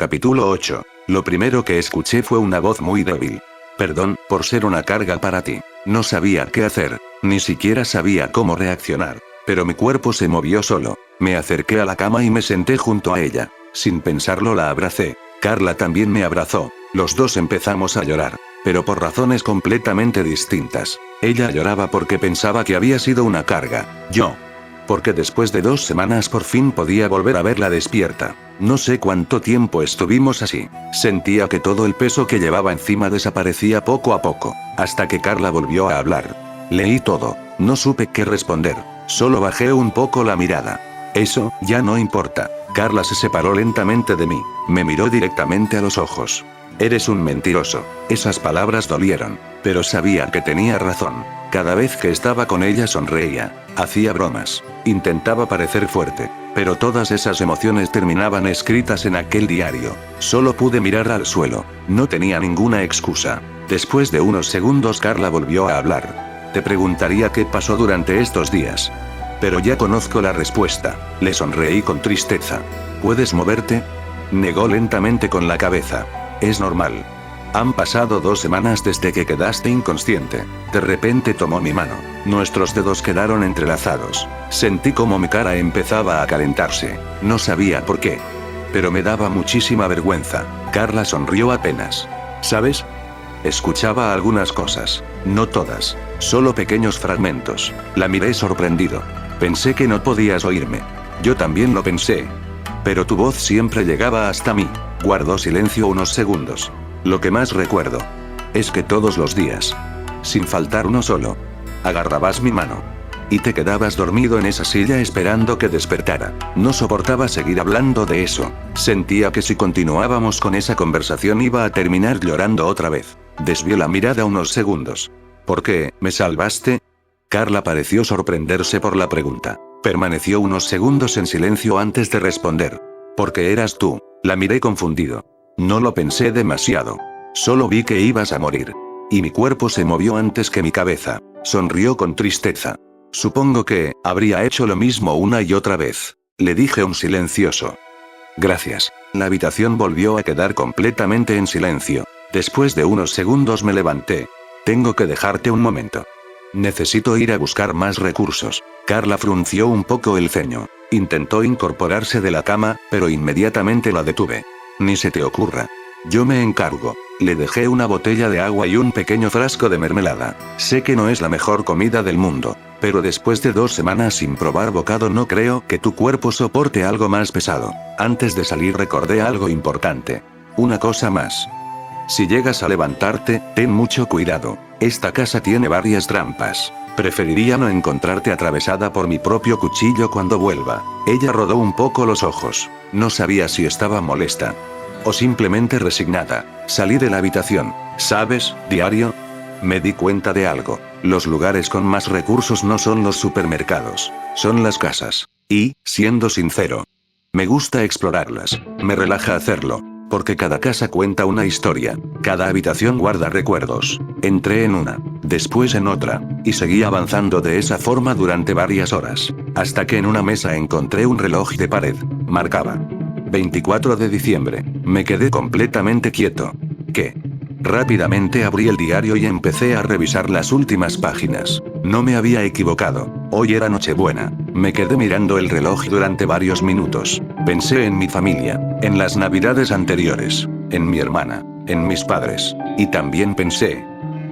Capítulo 8. Lo primero que escuché fue una voz muy débil. Perdón, por ser una carga para ti. No sabía qué hacer, ni siquiera sabía cómo reaccionar. Pero mi cuerpo se movió solo. Me acerqué a la cama y me senté junto a ella. Sin pensarlo la abracé. Carla también me abrazó. Los dos empezamos a llorar. Pero por razones completamente distintas. Ella lloraba porque pensaba que había sido una carga. Yo. Porque después de 2 semanas por fin podía volver a verla despierta. No sé cuánto tiempo estuvimos así. Sentía que todo el peso que llevaba encima desaparecía poco a poco. Hasta que Carla volvió a hablar. Leí todo. No supe qué responder. Solo bajé un poco la mirada. Eso, ya no importa. Carla se separó lentamente de mí. Me miró directamente a los ojos. Eres un mentiroso. Esas palabras dolieron. Pero sabía que tenía razón. Cada vez que estaba con ella sonreía. Hacía bromas. Intentaba parecer fuerte. Pero todas esas emociones terminaban escritas en aquel diario. Solo pude mirar al suelo. No tenía ninguna excusa. Después de unos segundos Carla volvió a hablar. Te preguntaría qué pasó durante estos días. Pero ya conozco la respuesta. Le sonreí con tristeza. ¿Puedes moverte? Negó lentamente con la cabeza. Es normal. Han pasado 2 semanas desde que quedaste inconsciente. De repente tomó mi mano. Nuestros dedos quedaron entrelazados. Sentí como mi cara empezaba a calentarse. No sabía por qué. Pero me daba muchísima vergüenza. Carla sonrió apenas. ¿Sabes? Escuchaba algunas cosas. No todas. Solo pequeños fragmentos. La miré sorprendido. Pensé que no podías oírme. Yo también lo pensé. Pero tu voz siempre llegaba hasta mí. Guardó silencio unos segundos. Lo que más recuerdo es que todos los días, sin faltar uno solo, agarrabas mi mano. Y te quedabas dormido en esa silla esperando que despertara. No soportaba seguir hablando de eso. Sentía que si continuábamos con esa conversación iba a terminar llorando otra vez. Desvió la mirada unos segundos. ¿Por qué, me salvaste? Carla pareció sorprenderse por la pregunta. Permaneció unos segundos en silencio antes de responder. Porque eras tú. La miré confundido. No lo pensé demasiado. Solo vi que ibas a morir. Y mi cuerpo se movió antes que mi cabeza. Sonrió con tristeza. Supongo que habría hecho lo mismo una y otra vez. Le dije un silencioso. Gracias. La habitación volvió a quedar completamente en silencio. Después de unos segundos me levanté. Tengo que dejarte un momento. Necesito ir a buscar más recursos. Carla frunció un poco el ceño. Intentó incorporarse de la cama, pero inmediatamente la detuve. Ni se te ocurra. Yo me encargo. Le dejé una botella de agua y un pequeño frasco de mermelada. Sé que no es la mejor comida del mundo. Pero después de 2 semanas sin probar bocado no creo que tu cuerpo soporte algo más pesado. Antes de salir recordé algo importante. Una cosa más. Si llegas a levantarte, ten mucho cuidado. Esta casa tiene varias trampas. Preferiría no encontrarte atravesada por mi propio cuchillo cuando vuelva. Ella rodó un poco los ojos. No sabía si estaba molesta o simplemente resignada. Salí de la habitación. ¿Sabes, diario? Me di cuenta de algo. Los lugares con más recursos no son los supermercados. Son las casas. Y, siendo sincero, me gusta explorarlas. Me relaja hacerlo. Porque cada casa cuenta una historia. Cada habitación guarda recuerdos. Entré en una, después en otra, y seguí avanzando de esa forma durante varias horas. Hasta que en una mesa encontré un reloj de pared. Marcaba 24 de diciembre. Me quedé completamente quieto. ¿Qué? Rápidamente abrí el diario y empecé a revisar las últimas páginas. No me había equivocado. Hoy era Nochebuena. Me quedé mirando el reloj durante varios minutos. Pensé en mi familia, en las navidades anteriores, en mi hermana, en mis padres. Y también pensé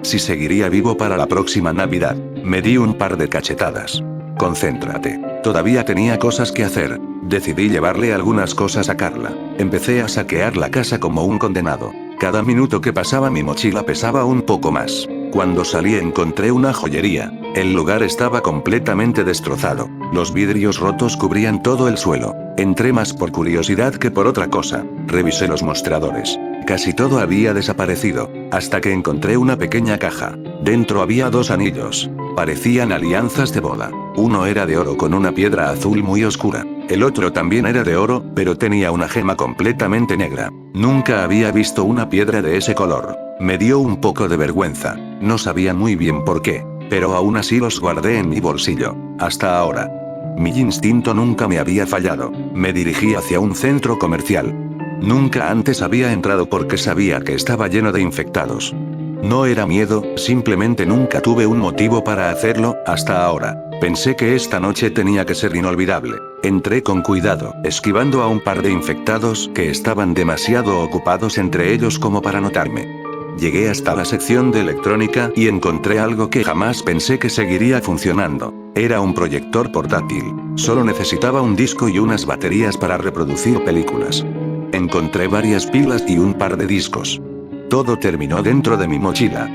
si seguiría vivo para la próxima Navidad. Me di un par de cachetadas. Concéntrate. Todavía tenía cosas que hacer. Decidí llevarle algunas cosas a Carla. Empecé a saquear la casa como un condenado. Cada minuto que pasaba mi mochila pesaba un poco más. Cuando salí encontré una joyería. El lugar estaba completamente destrozado. Los vidrios rotos cubrían todo el suelo. Entré más por curiosidad que por otra cosa. Revisé los mostradores. Casi todo había desaparecido, hasta que encontré una pequeña caja. Dentro había 2 anillos. Parecían alianzas de boda. Uno era de oro con una piedra azul muy oscura. El otro también era de oro, pero tenía una gema completamente negra. Nunca había visto una piedra de ese color. Me dio un poco de vergüenza. No sabía muy bien por qué, pero aún así los guardé en mi bolsillo. Hasta ahora. Mi instinto nunca me había fallado. Me dirigí hacia un centro comercial. Nunca antes había entrado porque sabía que estaba lleno de infectados. No era miedo, simplemente nunca tuve un motivo para hacerlo, hasta ahora. Pensé que esta noche tenía que ser inolvidable. Entré con cuidado, esquivando a un par de infectados que estaban demasiado ocupados entre ellos como para notarme. Llegué hasta la sección de electrónica y encontré algo que jamás pensé que seguiría funcionando. Era un proyector portátil. Solo necesitaba un disco y unas baterías para reproducir películas. Encontré varias pilas y un par de discos. Todo terminó dentro de mi mochila.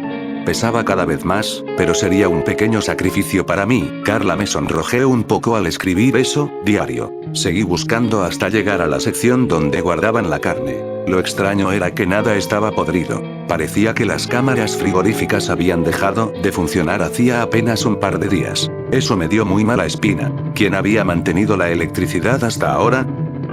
Pesaba cada vez más, pero sería un pequeño sacrificio para mí. Carla me sonrojeó un poco al escribir eso, diario. Seguí buscando hasta llegar a la sección donde guardaban la carne. Lo extraño era que nada estaba podrido. Parecía que las cámaras frigoríficas habían dejado de funcionar hacía apenas un par de días. Eso me dio muy mala espina. ¿Quién había mantenido la electricidad hasta ahora?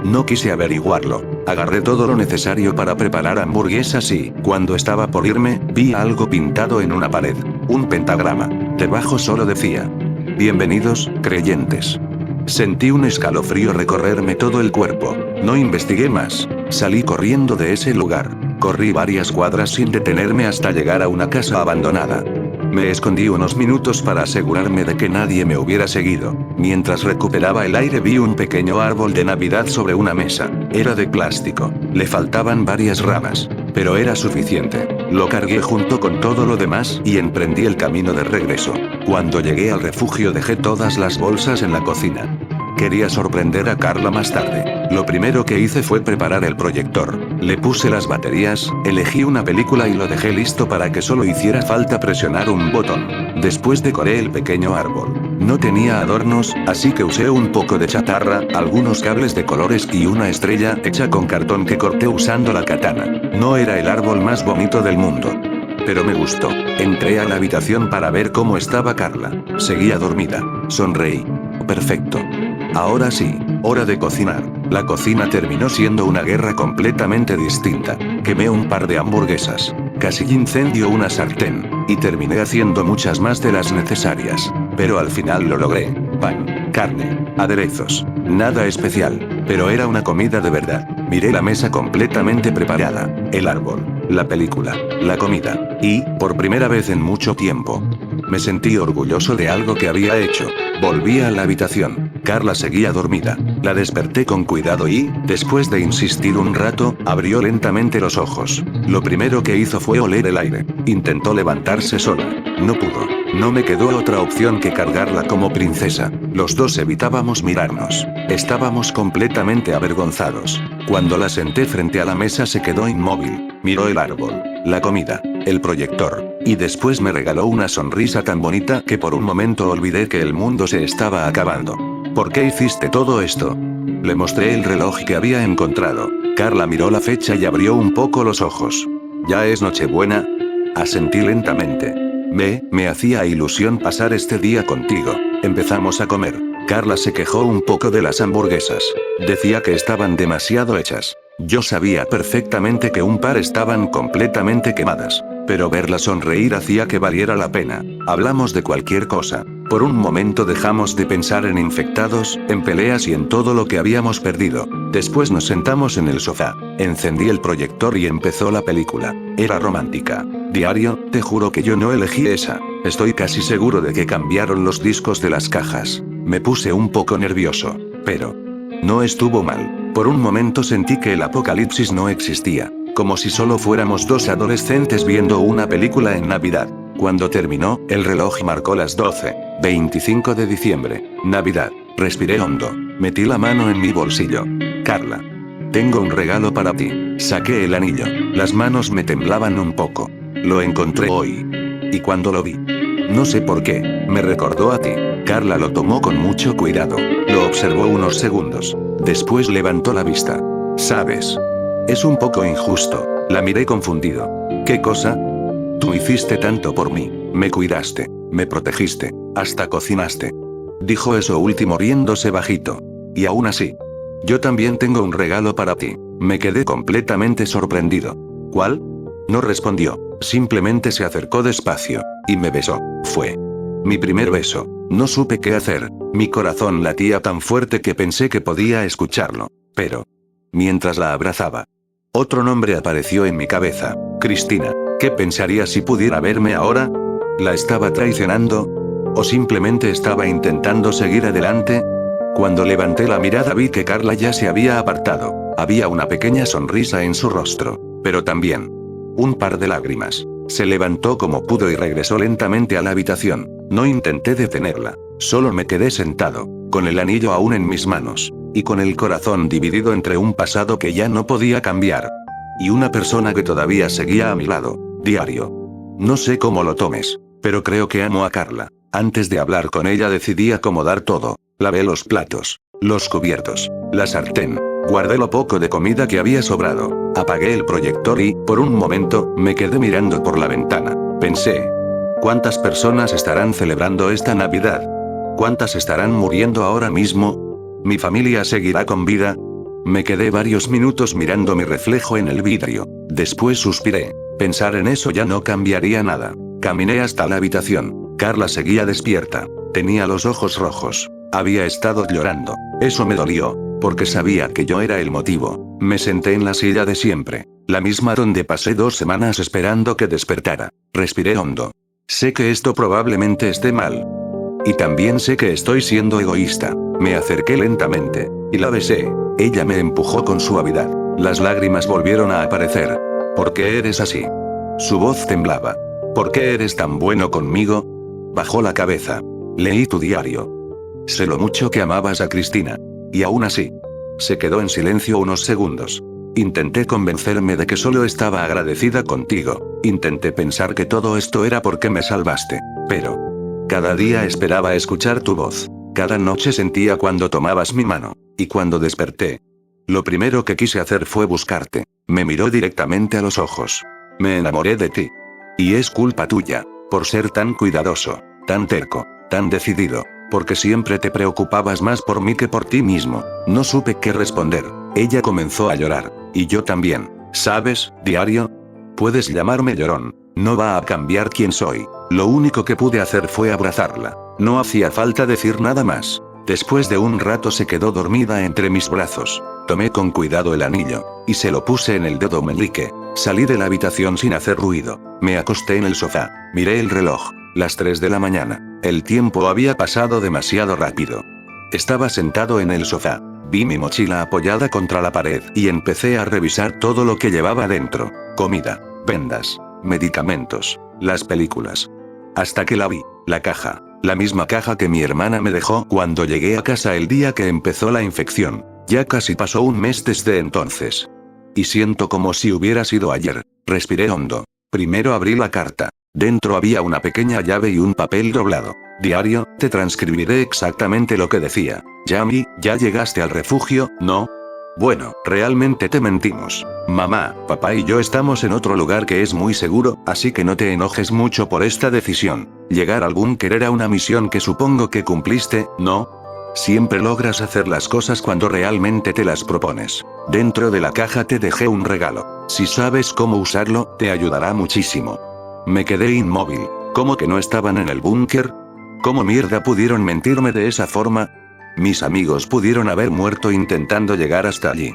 No quise averiguarlo. Agarré todo lo necesario para preparar hamburguesas y, cuando estaba por irme, vi algo pintado en una pared. Un pentagrama. Debajo solo decía: "Bienvenidos, creyentes". Sentí un escalofrío recorrerme todo el cuerpo. No investigué más. Salí corriendo de ese lugar. Corrí varias cuadras sin detenerme hasta llegar a una casa abandonada. Me escondí unos minutos para asegurarme de que nadie me hubiera seguido. Mientras recuperaba el aire vi un pequeño árbol de Navidad sobre una mesa. Era de plástico. Le faltaban varias ramas. Pero era suficiente. Lo cargué junto con todo lo demás y emprendí el camino de regreso. Cuando llegué al refugio dejé todas las bolsas en la cocina. Quería sorprender a Carla más tarde. Lo primero que hice fue preparar el proyector. Le puse las baterías, elegí una película y lo dejé listo para que solo hiciera falta presionar un botón. Después decoré el pequeño árbol. No tenía adornos, así que usé un poco de chatarra, algunos cables de colores y una estrella hecha con cartón que corté usando la katana. No era el árbol más bonito del mundo, pero me gustó. Entré a la habitación para ver cómo estaba Carla. Seguía dormida. Sonreí. Perfecto. Ahora sí, hora de cocinar. La cocina terminó siendo una guerra completamente distinta. Quemé un par de hamburguesas. Casi incendió una sartén. Y terminé haciendo muchas más de las necesarias. Pero al final lo logré. Pan, carne, aderezos. Nada especial. Pero era una comida de verdad. Miré la mesa completamente preparada. El árbol, la película, la comida. Y, por primera vez en mucho tiempo, me sentí orgulloso de algo que había hecho. Volví a la habitación. Carla seguía dormida. La desperté con cuidado y, después de insistir un rato, abrió lentamente los ojos. Lo primero que hizo fue oler el aire. Intentó levantarse sola. No pudo. No me quedó otra opción que cargarla como princesa. Los dos evitábamos mirarnos. Estábamos completamente avergonzados. Cuando la senté frente a la mesa se quedó inmóvil. Miró el árbol, la comida, el proyector. Y después me regaló una sonrisa tan bonita que por un momento olvidé que el mundo se estaba acabando. ¿Por qué hiciste todo esto? Le mostré el reloj que había encontrado. Carla miró la fecha y abrió un poco los ojos. ¿Ya es Nochebuena? Asentí lentamente. Me hacía ilusión pasar este día contigo. Empezamos a comer. Carla se quejó un poco de las hamburguesas. Decía que estaban demasiado hechas. Yo sabía perfectamente que un par estaban completamente quemadas. Pero verla sonreír hacía que valiera la pena. Hablamos de cualquier cosa. Por un momento dejamos de pensar en infectados, en peleas y en todo lo que habíamos perdido. Después nos sentamos en el sofá. Encendí el proyector y empezó la película. Era romántica. Diario, te juro que yo no elegí esa. Estoy casi seguro de que cambiaron los discos de las cajas. Me puse un poco nervioso. Pero no estuvo mal. Por un momento sentí que el apocalipsis no existía. Como si solo fuéramos dos adolescentes viendo una película en Navidad. Cuando terminó, el reloj marcó las 12. 25 de diciembre. Navidad. Respiré hondo. Metí la mano en mi bolsillo. Carla. Tengo un regalo para ti. Saqué el anillo. Las manos me temblaban un poco. Lo encontré hoy. Y cuando lo vi, no sé por qué, me recordó a ti. Carla lo tomó con mucho cuidado. Lo observó unos segundos. Después levantó la vista. ¿Sabes? Es un poco injusto. La miré confundido. ¿Qué cosa? Tú hiciste tanto por mí. Me cuidaste. Me protegiste. Hasta cocinaste. Dijo eso último riéndose bajito. Y aún así, yo también tengo un regalo para ti. Me quedé completamente sorprendido. ¿Cuál? No respondió. Simplemente se acercó despacio. Y me besó. Fue mi primer beso. No supe qué hacer. Mi corazón latía tan fuerte que pensé que podía escucharlo. Pero mientras la abrazaba, Otro nombre apareció en mi cabeza. Cristina. ¿Qué pensaría si pudiera verme ahora? ¿La estaba traicionando? ¿O simplemente estaba intentando seguir adelante? Cuando levanté la mirada vi que Carla ya se había apartado. Había una pequeña sonrisa en su rostro, pero también un par de lágrimas. Se levantó como pudo y regresó lentamente a la habitación. No intenté detenerla, solo me quedé sentado, con el anillo aún en mis manos, y con el corazón dividido entre un pasado que ya no podía cambiar, y una persona que todavía seguía a mi lado. Diario. No sé cómo lo tomes, pero creo que amo a Carla. Antes de hablar con ella decidí acomodar todo. Lavé los platos, los cubiertos, la sartén. Guardé lo poco de comida que había sobrado. Apagué el proyector y, por un momento, me quedé mirando por la ventana. Pensé, ¿cuántas personas estarán celebrando esta Navidad? ¿Cuántas estarán muriendo ahora mismo? ¿Mi familia seguirá con vida? Me quedé varios minutos mirando mi reflejo en el vidrio. Después suspiré. Pensar en eso ya no cambiaría nada. Caminé hasta la habitación. Carla seguía despierta. Tenía los ojos rojos. Había estado llorando. Eso me dolió, porque sabía que yo era el motivo. Me senté en la silla de siempre, la misma donde pasé 2 semanas esperando que despertara. Respiré hondo. Sé que esto probablemente esté mal. Y también sé que estoy siendo egoísta. Me acerqué lentamente, y la besé. Ella me empujó con suavidad. Las lágrimas volvieron a aparecer. ¿Por qué eres así? Su voz temblaba. ¿Por qué eres tan bueno conmigo? Bajó la cabeza. Leí tu diario. Sé lo mucho que amabas a Cristina. Y aún así. Se quedó en silencio unos segundos. Intenté convencerme de que solo estaba agradecida contigo. Intenté pensar que todo esto era porque me salvaste. Pero cada día esperaba escuchar tu voz. Cada noche sentía cuando tomabas mi mano. Y cuando desperté, lo primero que quise hacer fue buscarte. Me miró directamente a los ojos. Me enamoré de ti. Y es culpa tuya, por ser tan cuidadoso, tan terco, tan decidido. Porque siempre te preocupabas más por mí que por ti mismo. No supe qué responder. Ella comenzó a llorar. Y yo también. ¿Sabes, diario? Puedes llamarme llorón. No va a cambiar quién soy. Lo único que pude hacer fue abrazarla. No hacía falta decir nada más. Después de un rato se quedó dormida entre mis brazos. Tomé con cuidado el anillo, y se lo puse en el dedo meñique. Salí de la habitación sin hacer ruido. Me acosté en el sofá. Miré el reloj. Las 3 de la mañana. El tiempo había pasado demasiado rápido. Estaba sentado en el sofá. Vi mi mochila apoyada contra la pared y empecé a revisar todo lo que llevaba dentro. Comida, vendas, medicamentos, las películas. Hasta que la vi, la caja. La misma caja que mi hermana me dejó cuando llegué a casa el día que empezó la infección. Ya casi pasó un mes desde entonces. Y siento como si hubiera sido ayer. Respiré hondo. Primero abrí la carta. Dentro había una pequeña llave y un papel doblado. Diario, te transcribiré exactamente lo que decía. Yami, ¿ya llegaste al refugio, no? Bueno, realmente te mentimos. Mamá, papá y yo estamos en otro lugar que es muy seguro, así que no te enojes mucho por esta decisión. Llegar al búnker era una misión que supongo que cumpliste, ¿no? Siempre logras hacer las cosas cuando realmente te las propones. Dentro de la caja te dejé un regalo. Si sabes cómo usarlo, te ayudará muchísimo. Me quedé inmóvil. ¿Cómo que no estaban en el búnker? ¿Cómo mierda pudieron mentirme de esa forma? Mis amigos pudieron haber muerto intentando llegar hasta allí.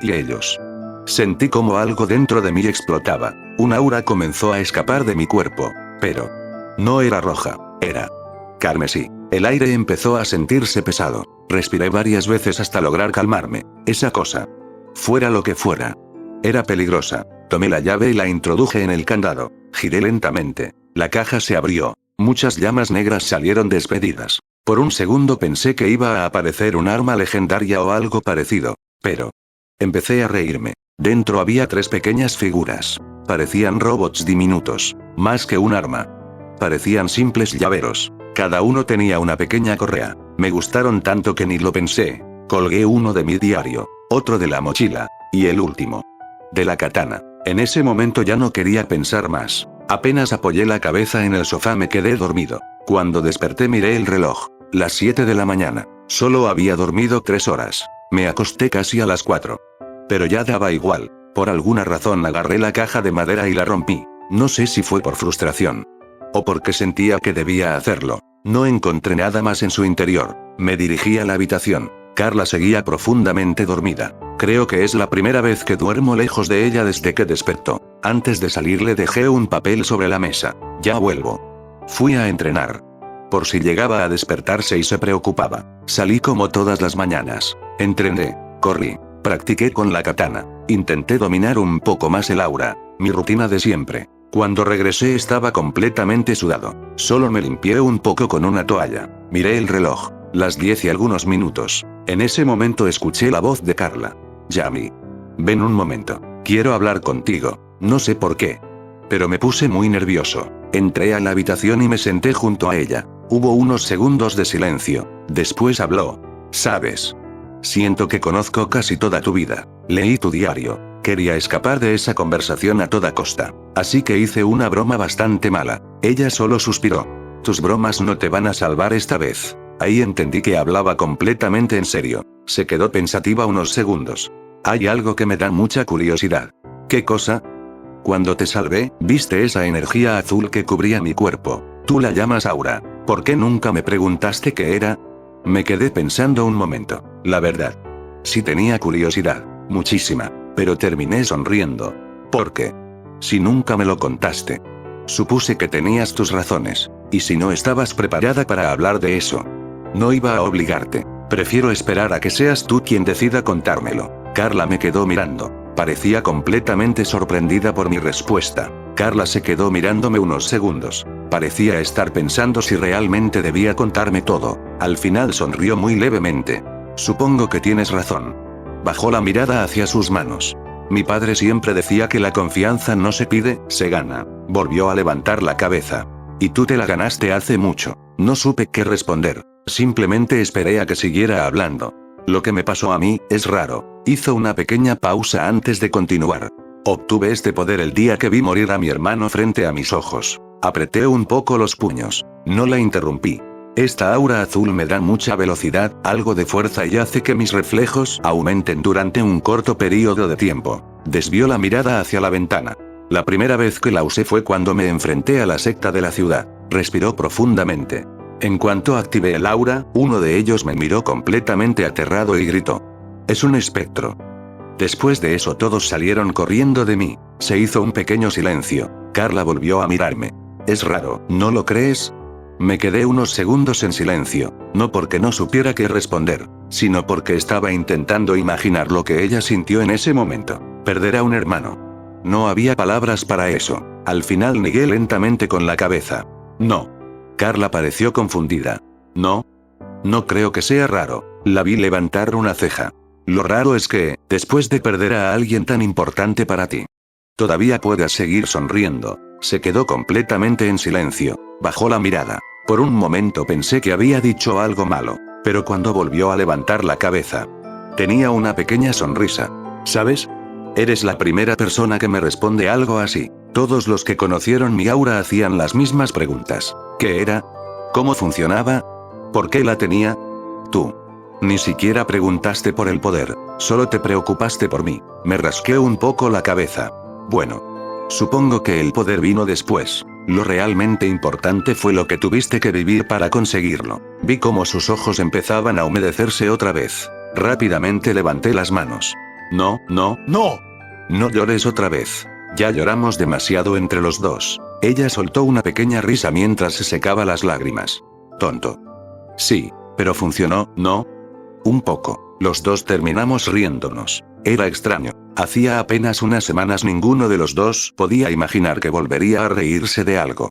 ¿Y ellos? Sentí como algo dentro de mí explotaba. Un aura comenzó a escapar de mi cuerpo. Pero no era roja, era carmesí. El aire empezó a sentirse pesado. Respiré varias veces hasta lograr calmarme. Esa cosa, fuera lo que fuera, era peligrosa. Tomé la llave y la introduje en el candado. Giré lentamente. La caja se abrió. Muchas llamas negras salieron despedidas. Por un segundo pensé que iba a aparecer un arma legendaria o algo parecido. Pero empecé a reírme. Dentro había 3 pequeñas figuras. Parecían robots diminutos. Más que un arma. Parecían simples llaveros. Cada uno tenía una pequeña correa. Me gustaron tanto que ni lo pensé. Colgué uno de mi diario, otro de la mochila, y el último de la katana. En ese momento ya no quería pensar más. Apenas apoyé la cabeza en el sofá me quedé dormido. Cuando desperté miré el reloj. Las 7 de la mañana. Solo había dormido 3 horas. Me acosté casi a las 4. Pero ya daba igual. Por alguna razón agarré la caja de madera y la rompí. No sé si fue por frustración. O porque sentía que debía hacerlo. No encontré nada más en su interior. Me dirigí a la habitación. Carla seguía profundamente dormida. Creo que es la primera vez que duermo lejos de ella desde que despertó. Antes de salir le dejé un papel sobre la mesa. Ya vuelvo. Fui a entrenar. Por si llegaba a despertarse y se preocupaba. Salí como todas las mañanas. Entrené. Corrí. Practiqué con la katana. Intenté dominar un poco más el aura. Mi rutina de siempre. Cuando regresé estaba completamente sudado. Solo me limpié un poco con una toalla. Miré el reloj. Las 10 y algunos minutos. En ese momento escuché la voz de Carla. Yami. Ven un momento. Quiero hablar contigo. No sé por qué. Pero me puse muy nervioso. Entré a la habitación y me senté junto a ella. Hubo unos segundos de silencio. Después habló. ¿Sabes? Siento que conozco casi toda tu vida. Leí tu diario. Quería escapar de esa conversación a toda costa. Así que hice una broma bastante mala. Ella solo suspiró. Tus bromas no te van a salvar esta vez. Ahí entendí que hablaba completamente en serio. Se quedó pensativa unos segundos. Hay algo que me da mucha curiosidad. ¿Qué cosa? Cuando te salvé, viste esa energía azul que cubría mi cuerpo. Tú la llamas aura. ¿Por qué nunca me preguntaste qué era? Me quedé pensando un momento. La verdad. Sí tenía curiosidad. Muchísima. Pero terminé sonriendo. ¿Por qué? Si nunca me lo contaste. Supuse que tenías tus razones. Y si no estabas preparada para hablar de eso. No iba a obligarte. Prefiero esperar a que seas tú quien decida contármelo. Carla me quedó mirando. Parecía completamente sorprendida por mi respuesta. Carla se quedó mirándome unos segundos. Parecía estar pensando si realmente debía contarme todo. Al final sonrió muy levemente. Supongo que tienes razón. Bajó la mirada hacia sus manos. Mi padre siempre decía que la confianza no se pide, se gana. Volvió a levantar la cabeza. Y tú te la ganaste hace mucho. No supe qué responder. Simplemente esperé a que siguiera hablando. Lo que me pasó a mí, es raro. Hizo una pequeña pausa antes de continuar. Obtuve este poder el día que vi morir a mi hermano frente a mis ojos. Apreté un poco los puños. No la interrumpí. Esta aura azul me da mucha velocidad, algo de fuerza y hace que mis reflejos aumenten durante un corto periodo de tiempo. Desvió la mirada hacia la ventana. La primera vez que la usé fue cuando me enfrenté a la secta de la ciudad. Respiró profundamente. En cuanto activé el aura, uno de ellos me miró completamente aterrado y gritó. Es un espectro. Después de eso todos salieron corriendo de mí. Se hizo un pequeño silencio. Carla volvió a mirarme. Es raro, ¿no lo crees? Me quedé unos segundos en silencio, no porque no supiera qué responder, sino porque estaba intentando imaginar lo que ella sintió en ese momento. Perder a un hermano. No había palabras para eso. Al final negué lentamente con la cabeza. No. Carla pareció confundida. No. No creo que sea raro. La vi levantar una ceja. Lo raro es que, después de perder a alguien tan importante para ti, todavía puedas seguir sonriendo. Se quedó completamente en silencio. Bajó la mirada. Por un momento pensé que había dicho algo malo, pero cuando volvió a levantar la cabeza, tenía una pequeña sonrisa. ¿Sabes? Eres la primera persona que me responde algo así. Todos los que conocieron mi aura hacían las mismas preguntas. ¿Qué era? ¿Cómo funcionaba? ¿Por qué la tenía? Tú. Ni siquiera preguntaste por el poder, solo te preocupaste por mí. Me rasqué un poco la cabeza. Bueno. Supongo que el poder vino después. Lo realmente importante fue lo que tuviste que vivir para conseguirlo. Vi cómo sus ojos empezaban a humedecerse otra vez. Rápidamente levanté las manos. No, no, no. No llores otra vez. Ya lloramos demasiado entre los dos. Ella soltó una pequeña risa mientras se secaba las lágrimas. Tonto. Sí, pero funcionó, ¿no? Un poco. Los dos terminamos riéndonos. Era extraño. Hacía apenas unas semanas ninguno de los dos podía imaginar que volvería a reírse de algo.